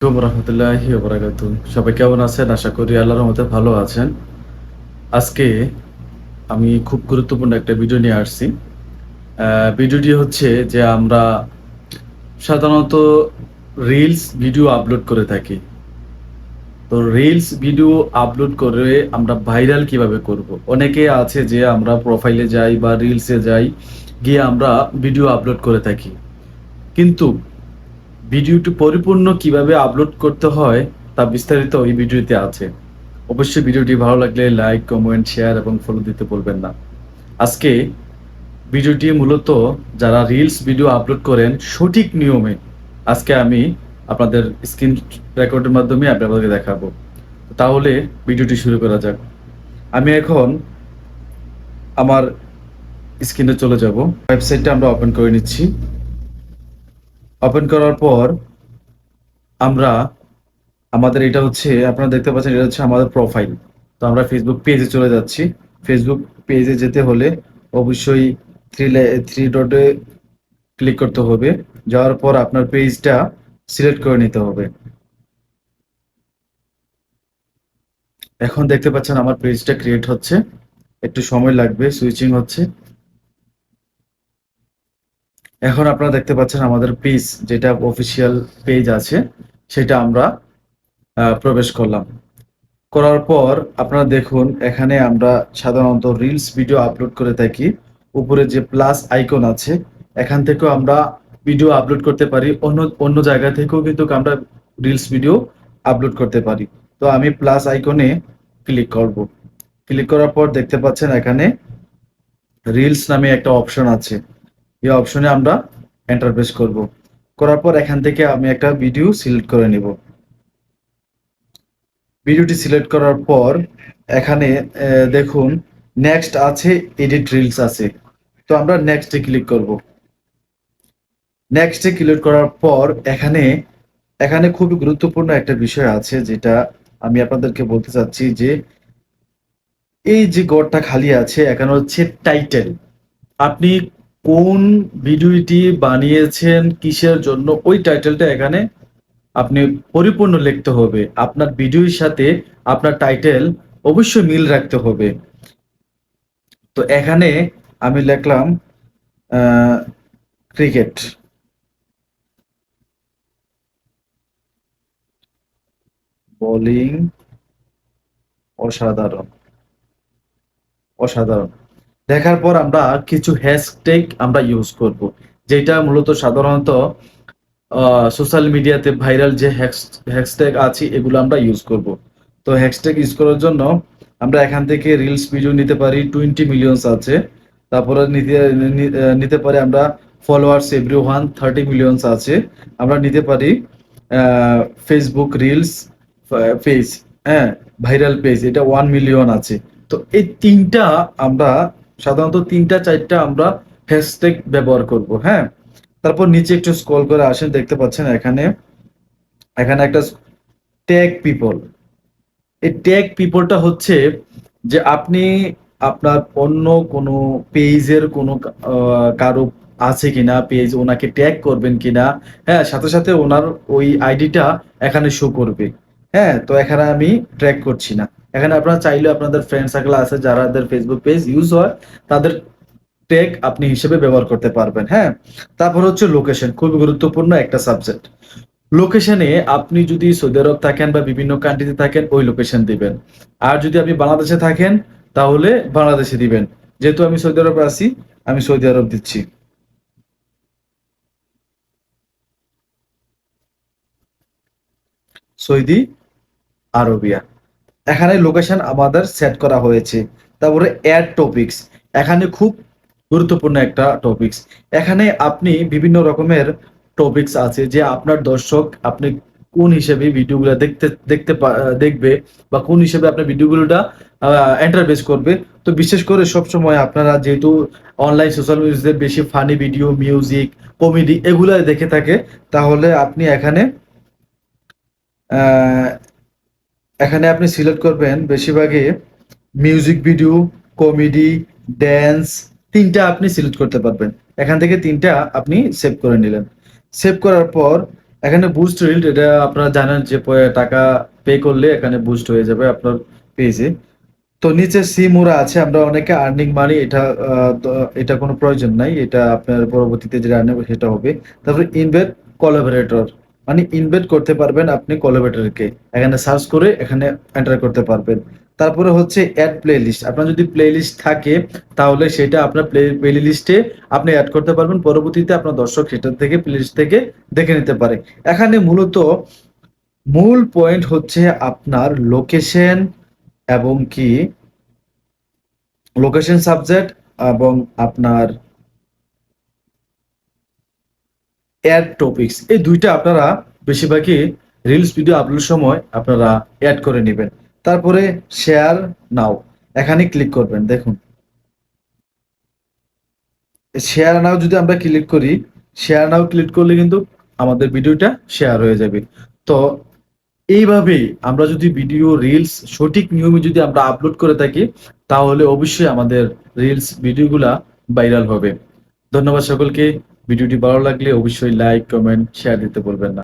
আসসালামু রহমতুল্লাহি ওয়া বারাকাতুহু। সবাই কেমন আছেন? আশা করি আল্লাহর রহমতে ভালো আছেন। আজকে আমি খুব গুরুত্বপূর্ণ একটা ভিডিও নিয়ে আসছি। ভিডিওটি হচ্ছে যে আমরা সাধারণত রিলস ভিডিও আপলোড করে থাকি। তো রিলস ভিডিও আপলোড করে আমরা ভাইরাল কিভাবে করব? অনেকে আছে যে আমরা প্রোফাইলে যাই বা রিলসে যাই, গিয়ে আমরা ভিডিও আপলোড করে থাকি। কিন্তু ভিডিওটি পরিপূর্ণ কিভাবে আপলোড করতে হয় তা বিস্তারিত এই ভিডিওতে আছে। অবশ্যই ভিডিওটি ভালো লাগলে লাইক, কমেন্ট, শেয়ার এবং ফলো দিতে ভুলবেন না। আজকে ভিডিওটি মূলত যারা রিলস ভিডিও আপলোড করেন সঠিক নিয়মে আজকে আমি আপনাদের স্ক্রিন রেকর্ডের মাধ্যমে আপনাদেরকে দেখাবো। তাহলে ভিডিওটি শুরু করা যাক। আমি এখন আমার স্ক্রিনে চলে যাব। ওয়েবসাইটটা আমরা ওপেন করে নিচ্ছি। ওপেন করার পর আমরা আমাদের এটা হচ্ছে আপনারা দেখতে পাচ্ছেন এটা হচ্ছে আমাদের প্রোফাইল। তো আমরা ফেসবুক পেজে চলে যাচ্ছি। ফেসবুক পেজে যেতে হলে অবশ্যই থ্রি ডটে ক্লিক করতে হবে। যাওয়ার পর আপনার পেজটা সিলেক্ট করে নিতে হবে। এখন দেখতে পাচ্ছেন আমার পেজটা ক্রিয়েট হচ্ছে। একটু সময় লাগবে, সুইচিং হচ্ছে। এখন আপনারা দেখতে পাচ্ছেন আমাদের পেজ যেটা অফিসিয়াল পেজ আছে সেটা আমরা প্রবেশ করলাম। করার পর আপনারা দেখুন এখানে আমরা সাধারণত রিলস ভিডিও আপলোড করে থাকি। উপরে যে প্লাস আইকন আছে এখান থেকেও আমরা ভিডিও আপলোড করতে পারি। অন্য অন্য জায়গা থেকেও কিন্তু আমরা রিলস ভিডিও আপলোড করতে পারি। তো আমি প্লাস আইকনে ক্লিক করব। ক্লিক করার পর দেখতে পাচ্ছেন এখানে রিলস নামে একটা অপশন আছে। এই অপশনে আমরা এন্টার প্রেস করব। করার পর এখান থেকে আমি একটা ভিডিও সিলেক্ট করে নিব। ভিডিওটি সিলেক্ট করার পর এখানে দেখুন নেক্সট আছে, এডিট রিলস আছে। তো আমরা নেক্সটে ক্লিক করব। নেক্সটে ক্লিক করার পর এখানে এখানে খুবই গুরুত্বপূর্ণ একটা বিষয় আছে যেটা আমি আপনাদেরকে বলতে চাচ্ছি যে এই যে ঘরটা খালি আছে এখানে হচ্ছে টাইটেল। আপনি কোন ভিডিওটি বানিয়েছেন কিসের জন্য ওই টাইটেলটা এখানে আপনি পরিপূর্ণ লিখতে হবে। আপনার ভিডিওর সাথে আপনার টাইটেল অবশ্যই মিল রাখতে হবে। তো এখানে আমি লিখলাম ক্রিকেট, বোলিং অসাধারণ, অসাধারণ। দেখার পর আমরা কিছু হ্যাশট্যাগ আমরা ইউজ করব, যেটা মূলত সাধারণত সোশ্যাল মিডিয়াতে ভাইরাল যে হ্যাশট্যাগ আছে এগুলো আমরা ইউজ করব। তো হ্যাশট্যাগ ইউজ করার জন্য আমরা এখান থেকে রিলস ভিডিও নিতে পারি 20 মিলিয়নস আছে। তারপরে নিতে পারি আমরা ফলোয়ার্স এভরিওয়ান 30 মিলিয়নস আছে। আমরা নিতে পারি ফেসবুক রিলস পেজ, হ্যাঁ, ভাইরাল পেজ এটা 1 মিলিয়ন আছে। তো এই তিনটা আমরা সাধারণত তিনটা চারটা আমরা হ্যাশট্যাগ ব্যবহার করব, হ্যাঁ। তারপর নিচে একটু স্ক্রল করে আসেন, দেখতে পাচ্ছেন এখানে এখানে একটা ট্যাগ পিপল। এই ট্যাগ পিপলটা হচ্ছে যে আপনি আপনার অন্য কোনো পেজের কোনো কারো আছে কিনা, পেজ ওনাকে ট্যাগ করবেন কিনা, হ্যাঁ, সাথে সাথে ওনার ওই আইডিটা এখানে শো করবে। হ্যাঁ, তো এখানে আমি ট্র্যাক করছি না। এখানে আপনারা চাইলে আপনাদের ফ্রেন্ড সার্কেল আছে যাদের ফেসবুক পেজ ইউজ হয় তাদের ট্যাগ আপনি হিসেবে ব্যবহার করতে পারবেন, হ্যাঁ। তারপর হচ্ছে লোকেশন, খুবই গুরুত্বপূর্ণ একটা সাবজেক্ট। লোকেশনে আপনি যদি সৌদি আরব থাকেন বা বিভিন্ন কান্ট্রিতে থাকেন ওই লোকেশন দিবেন। আর যদি আপনি বাংলাদেশে থাকেন তাহলে বাংলাদেশে দিবেন। যেহেতু আমি সৌদি আরবে আছি আমি সৌদি আরব দিচ্ছি। Saudi Arabia. এখানে লোকেশন আমাদের সেট করা হয়েছে। তারপরে অ্যাড টপিকস, এখানে খুব গুরুত্বপূর্ণ একটা টপিকস। এখানে আপনি বিভিন্ন রকমের টপিকস আছে যে আপনার দর্শক আপনি কোন হিসেবে ভিডিওগুলো দেখবে বা কোন হিসেবে আপনার ভিডিওগুলোটা এন্টারভেস করবে। তো বিশেষ করে সবসময় আপনারা যেহেতু অনলাইন সোশ্যাল মিডিয়াতে বেশি ফানি ভিডিও, মিউজিক, কমেডি এগুলো দেখে থাকে, তাহলে আপনি এখানে আহ, এখানে আপনি সিলেক্ট করবেন বেশিরভাগই মিউজিক ভিডিও, কমেডি, ড্যান্স, তিনটা আপনি সিলেক্ট করতে পারবেন। এখান থেকে তিনটা আপনি সেভ করে নিলেন। সেভ করার পর এখানে বুস্ট রিল, এটা আপনারা জানেন যে টাকা পে করলে এখানে বুস্ট হয়ে যাবে আপনার পেজে। তো নিচে সি মোরা আছে, আমরা অনেকে আর্নিং মানি, এটা এটা কোনো প্রয়োজন নাই, এটা আপনার পরবর্তীতে যেটা আর্নিং সেটা হবে। তারপরে ইনভেট কোলাবোরেটর, মানে ইনভেট করতে পারবেন আপনি কোলাবোরেটরকে, এখানে সার্চ করে এখানে এন্টার করতে পারবেন। তারপরে হচ্ছে অ্যাড প্লে লিস্ট, আপনার যদি প্লে লিস্ট থাকে তাহলে সেটা আপনার প্লে লিস্টে আপনি অ্যাড করতে পারবেন, পরবর্তীতে আপনার দর্শক সেটা থেকে প্লে লিস্ট থেকে দেখে নিতে পারে। এখানে মূলত মূল পয়েন্ট হচ্ছে আপনার লোকেশন এবং কি লোকেশন সাবজেক্ট এবং আপনার অ্যাড টপিকস, এই দুইটা আপনারা বেশিরভাগই রিলস ভিডিও আপলোড সময় আপনারা অ্যাড করে নেবেন। তারপরে শেয়ার নাও, এখানে ক্লিক করবেন। দেখুন শেয়ার নাও যদি আমরা ক্লিক করি, শেয়ার নাও ক্লিক করলে কিন্তু আমাদের ভিডিওটা শেয়ার হয়ে যাবে। তো এইভাবেই আমরা যদি ভিডিও রিলস সঠিক নিয়মে যদি আমরা আপলোড করে থাকি তাহলে অবশ্যই আমাদের রিলস ভিডিওগুলা ভাইরাল হবে। ধন্যবাদ সকলকে। ভিডিওটি ভালো লাগলে অবশ্যই লাইক, কমেন্ট, শেয়ার দিতে বলবেন না।